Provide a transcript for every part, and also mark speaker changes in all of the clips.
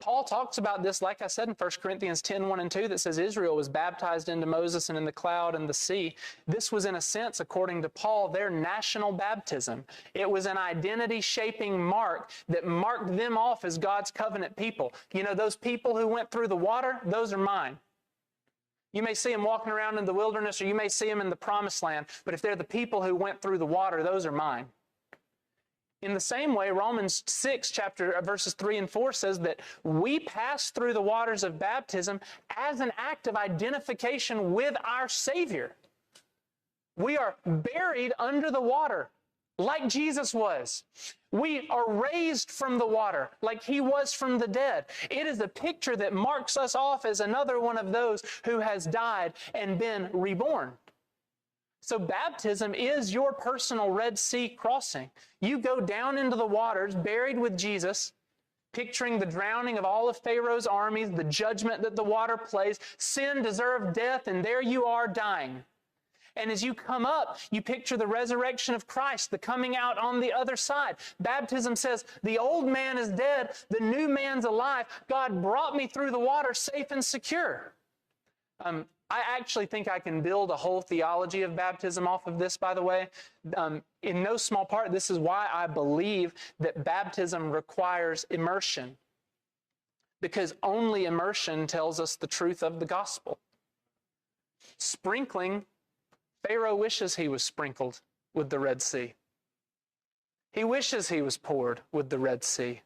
Speaker 1: Paul talks about this, like I said, in 1 Corinthians 10, 1 and 2, that says Israel was baptized into Moses and in the cloud and the sea. This was, in a sense, according to Paul, their national baptism. It was an identity-shaping mark that marked them off as God's covenant people. You know, those people who went through the water, those are mine. You may see them walking around in the wilderness, or you may see them in the promised land, but if they're the people who went through the water, those are mine. In the same way, Romans 6, verses 3 and 4 says that we pass through the waters of baptism as an act of identification with our Savior. We are buried under the water like Jesus was. We are raised from the water like He was from the dead. It is a picture that marks us off as another one of those who has died and been reborn. So baptism is your personal Red Sea crossing. You go down into the waters, buried with Jesus, picturing the drowning of all of Pharaoh's armies, the judgment that the water plays. Sin deserved death, and there you are dying. And as you come up, you picture the resurrection of Christ, the coming out on the other side. Baptism says, the old man is dead, the new man's alive. God brought me through the water safe and secure. I actually think I can build a whole theology of baptism off of this, by the way. In no small part, this is why I believe that baptism requires immersion, because only immersion tells us the truth of the gospel. Sprinkling, Pharaoh wishes he was sprinkled with the Red Sea. He wishes he was poured with the Red Sea.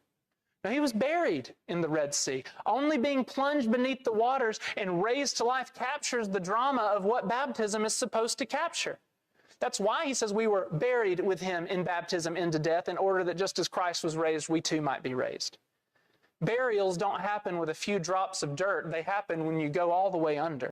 Speaker 1: Now, he was buried in the Red Sea. Only being plunged beneath the waters and raised to life captures the drama of what baptism is supposed to capture. That's why he says we were buried with Him in baptism into death, in order that just as Christ was raised, we too might be raised. Burials don't happen with a few drops of dirt. They happen when you go all the way under.